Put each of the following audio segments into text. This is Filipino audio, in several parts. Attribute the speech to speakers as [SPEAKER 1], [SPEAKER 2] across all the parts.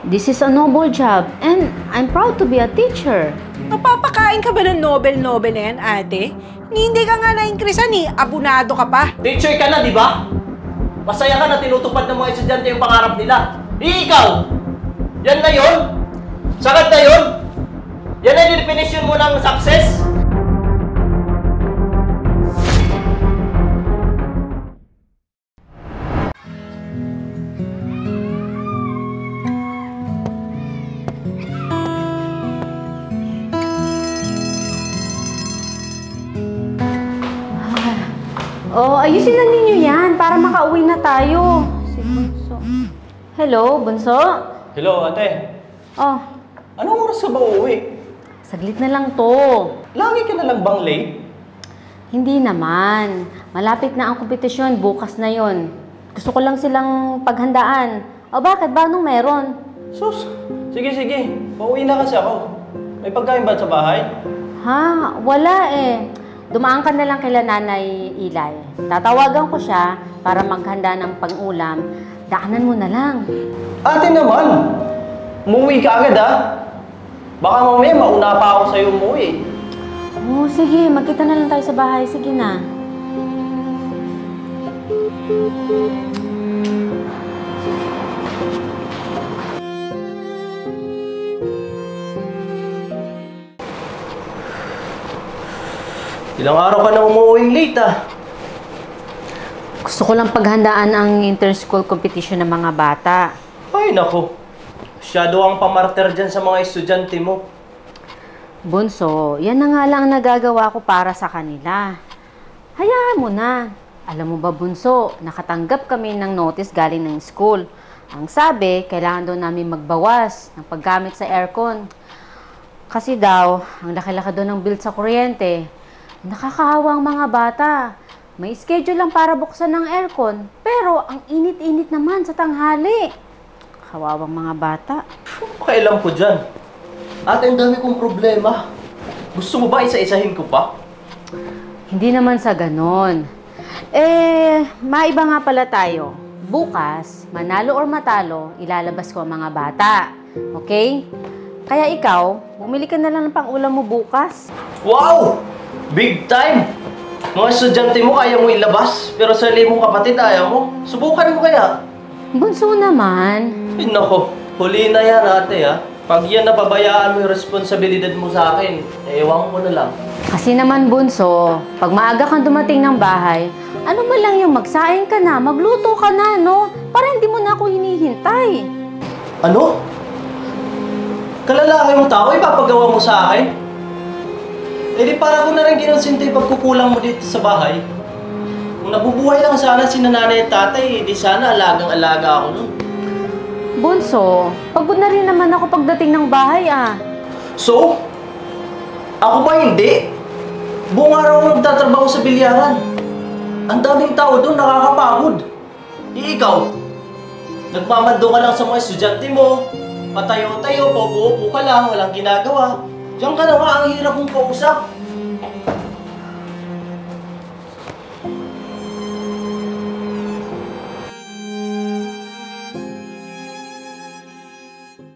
[SPEAKER 1] This is a noble job and I'm proud to be a teacher.
[SPEAKER 2] Napapakain ka ba ng Nobel-Nobel na yan, ate? Hindi ka nga na-ingkrisan eh. Abunado ka pa.
[SPEAKER 3] Teacher ka na, di ba? Masaya ka na tinutupad ng mga estudyante yung pangarap nila. Ikaw! Yan na yun? Sagad na yun? Yan ang definition mo ng success?
[SPEAKER 1] Oh, ayusin na ninyo yan para makauwi na tayo. Si Bunso. Hello, Bunso?
[SPEAKER 3] Hello, ate.
[SPEAKER 1] Oh,
[SPEAKER 3] Anong oras ka ba uuwi?
[SPEAKER 1] saglit na lang to.
[SPEAKER 3] Lagi ka na lang bang late?
[SPEAKER 1] Hindi naman. Malapit na ang kompetisyon, bukas na yon. Gusto ko lang silang paghandaan. O bakit ba? Anong meron?
[SPEAKER 3] Sus, sige. Pauwi na kasi ako. May pagkain ba sa bahay?
[SPEAKER 1] Ha? Wala eh. Dumaan ka na lang kila Nanay Ilay. Tatawagan ko siya para maghanda ng pang-ulam. Daanan mo na lang.
[SPEAKER 3] Ate naman! Umuwi ka agad ah! Baka mamaya mauna pa ako sa'yo umuwi.
[SPEAKER 1] Oh, sige. Magkita na lang tayo sa bahay. Sige na.
[SPEAKER 3] Ilang araw ka na umuuwing late ah.
[SPEAKER 1] Gusto ko lang paghandaan ang inter-school competition ng mga bata.
[SPEAKER 3] Ay nako, masyado ang pamarter dyan sa mga estudyante mo.
[SPEAKER 1] Bunso, yan na nga lang ang nagagawa ko para sa kanila. Hayaan mo na. Alam mo ba, Bunso, nakatanggap kami ng notice galing ng school. Ang sabi, kailangan daw namin magbawas ng paggamit sa aircon. Kasi daw, ang laki-laki daw ng bill sa kuryente. Nakakahawa ang mga bata. May schedule lang para buksan ng aircon, pero ang init-init naman sa tanghali. Kawawang mga bata.
[SPEAKER 3] Kailan ko dyan? Ate, ang dami kong problema. Gusto mo ba isa-isahin ko pa?
[SPEAKER 1] Hindi naman sa ganon. Maiba nga pala tayo. Bukas, manalo or matalo, ilalabas ko ang mga bata. Okay? Kaya ikaw, bumili ka na lang ng pang-ulam mo bukas.
[SPEAKER 3] Wow! Big time! Mga estudyante mo kaya mo ilabas, pero sa mong kapatid ayaw mo. Subukan mo kaya.
[SPEAKER 1] Bunso naman.
[SPEAKER 3] Ay nako, huli na yan ate ha. Pag yan napabayaan mo yung responsibilidad mo sa akin, ewan ko na lang.
[SPEAKER 1] Kasi naman, Bunso, pag maaga kang dumating ng bahay, ano man lang yung magsaing ka na, magluto ka na, no? Para hindi mo na ako hinihintay.
[SPEAKER 3] Ano? Kalalaki mong tao, ipapagawa mo sa akin? Eh di para ko na rin kinonsinti pagkukulang mo dito sa bahay. Kung nabubuhay lang sana si nanay at tatay, di sana alagang-alaga ako nun.
[SPEAKER 1] Bunso, pagod na rin naman ako pagdating ng bahay, ah.
[SPEAKER 3] So? Ako ba hindi? Buong araw ako nagtatrabaho sa bilyaran. Ang daming tao doon, nakakapagod. Ikaw, nagmamando ka lang sa mga estudyante mo, patayo-tayo, paupo-upo ka lang, walang ginagawa. Diyan ka na nga, ang hirap mong kausap.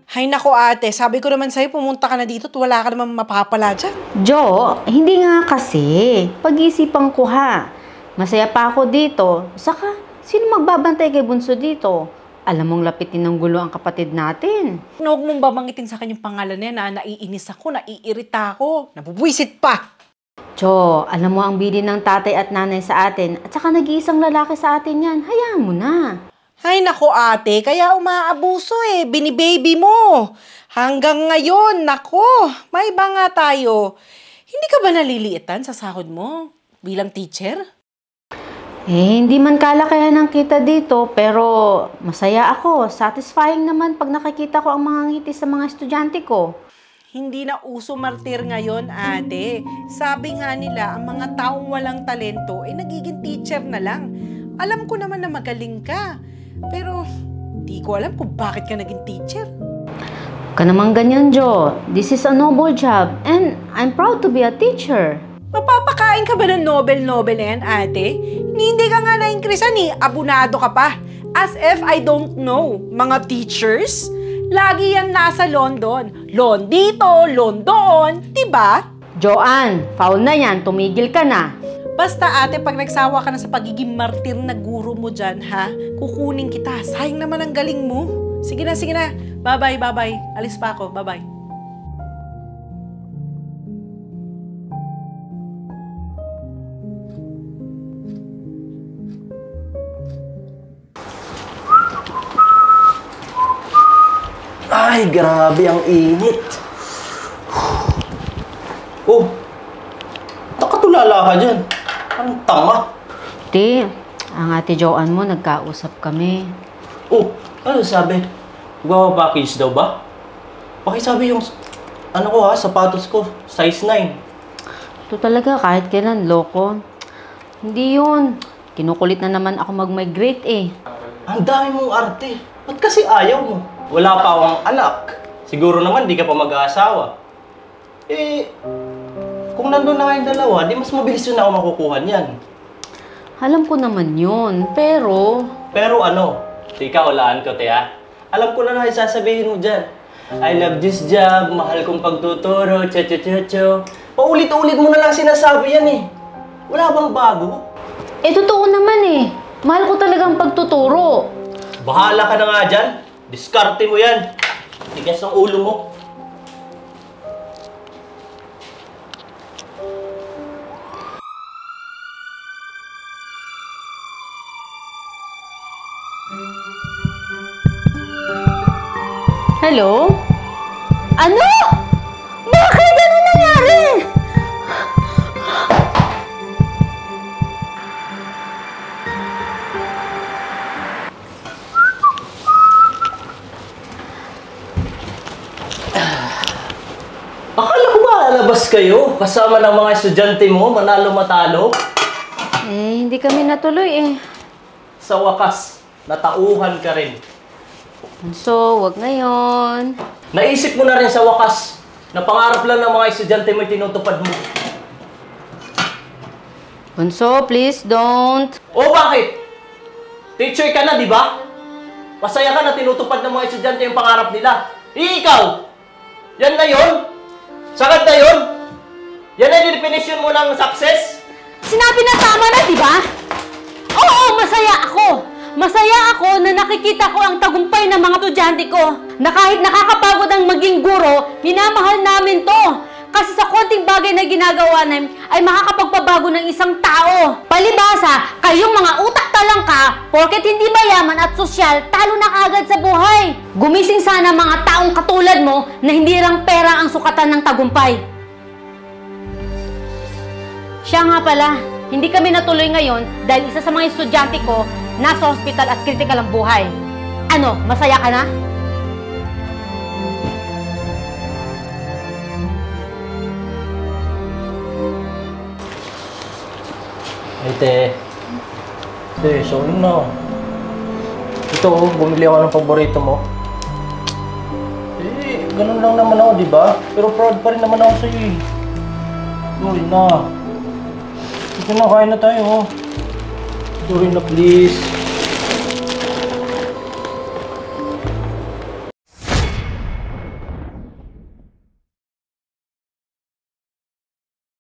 [SPEAKER 2] Hay nako ate, sabi ko naman sa'yo, pumunta ka na dito at wala ka naman mapapala dyan.
[SPEAKER 1] Jo, hindi nga kasi. Pag-isipan ko ha. Masaya pa ako dito. Saka, sino magbabantay kay Bunso dito? Alam mong lapitin ng gulo ang kapatid natin.
[SPEAKER 2] Huwag mong babangitin sa kanyang pangalan na yan, na naiinis ako, naiirita ako, nabubwisit pa.
[SPEAKER 1] Jo, alam mo ang bilin ng tatay at nanay sa atin at saka nag-iisang lalaki sa atin yan. Hayaan mo na.
[SPEAKER 2] Hay nako ate, kaya umaabuso eh, binibaby mo. Hanggang ngayon, nako, may iba nga tayo. Hindi ka ba naliliitan sa sahod mo bilang teacher?
[SPEAKER 1] Hindi man kalakihan ng kita dito, pero masaya ako. Satisfying naman pag nakikita ko ang mga ngiti sa mga estudyante ko.
[SPEAKER 2] Hindi na uso martir ngayon, ate. Sabi nga nila, ang mga taong walang talento ay nagiging teacher na lang. Alam ko naman na magaling ka, pero di ko alam kung bakit ka naging teacher.
[SPEAKER 1] Ka naman ganyan, Jo. This is a noble job and I'm proud to be a teacher.
[SPEAKER 2] Mapapakain ka ba ng Nobel-Nobel na yan, ate? Hindi ka nga na-ingkrisan eh. Abunado ka pa. As if I don't know. Mga teachers, Lagi yan nasa London. Loan dito, loan doon. Diba?
[SPEAKER 1] Joanne, foul na yan. Tumigil ka na.
[SPEAKER 2] Basta ate, pag nagsawa ka na sa pagiging martir na guro mo dyan, ha? Kukunin kita. Sayang naman ang galing mo. Sige na, sige na. Bye-bye, bye-bye. Alis pa ako. Bye-bye.
[SPEAKER 3] Ay, grabe ang init. Oh, nakatulala ka dyan. Ang tanga.
[SPEAKER 1] Te, ang ate Joanne mo, nagkausap kami.
[SPEAKER 3] Oh, ano sabi? Magpapapackage daw ba? Pakisabi yung, sapatos ko, size 9.
[SPEAKER 1] Ito talaga, kahit kailan, loko. Hindi yun. Kinukulit na naman ako mag-migrate eh.
[SPEAKER 3] Ang dami mong arte. Ba't kasi ayaw mo? Wala pa akong anak. Siguro naman di ka pa mag-aasawa. Eh, kung nandun na kayong dalawa, di mas mabilis yun ako makukuha niyan.
[SPEAKER 1] Alam ko naman yun, pero...
[SPEAKER 3] Pero ano? Tika, hulaan ko, Tia. Alam ko na sasabihin mo dyan. I love this job, mahal kong pagtuturo, cho-cho-cho-cho. Paulit-ulit mo na lang sinasabi yan eh. Wala bang bago?
[SPEAKER 1] Eh, totoo naman eh. Mahal ko talagang pagtuturo.
[SPEAKER 3] Bahala ka na nga dyan. Diskarte mo yan. Tigas ng ulo mo.
[SPEAKER 1] Hello? Ano? Bakit? Ano nangyari?
[SPEAKER 3] Akala ko ba alabas kayo? Kasama ng mga estudyante mo, manalo-matalo?
[SPEAKER 1] Eh, hindi kami natuloy eh.
[SPEAKER 3] Sa wakas, natauhan ka rin.
[SPEAKER 1] So, wag ngayon.
[SPEAKER 3] Naisip mo na rin sa wakas na pangarap lang ng mga estudyante mo tinutupad mo.
[SPEAKER 1] Bunso, please don't.
[SPEAKER 3] O bakit? Teacher ka na, di ba? Masaya ka na tinutupad ng mga estudyante yung pangarap nila. Ikaw! Yan na yun? Sagad na yun? Yan ang definition mo ng success?
[SPEAKER 1] Sinabi na tama na, di ba? Oo, masaya ako. Masaya ako na nakikita ko ang tagumpay ng mga estudyante ko. Na kahit nakakapagod ang maging guro, minamahal namin to. Kasi sa konting bagay na ginagawa namin, ay makakapagpabago ng isang tao. Palibasa, kayong mga utak talangka, porket hindi mayaman at sosyal, talo na kaagad sa buhay. Gumising sana mga taong katulad mo na hindi lang pera ang sukatan ng tagumpay. Siya nga pala, hindi kami natuloy ngayon dahil isa sa mga estudyante ko nasa hospital at critical ang buhay. Ano, masaya ka na?
[SPEAKER 3] Ay, te, sorry na. Ito, bumili ako ng paborito mo. Eh, ganun lang naman ako, di ba? Pero proud pa rin naman ako sa'yo eh. Sorry na. Ito na, kain na tayo. Sorry na, please.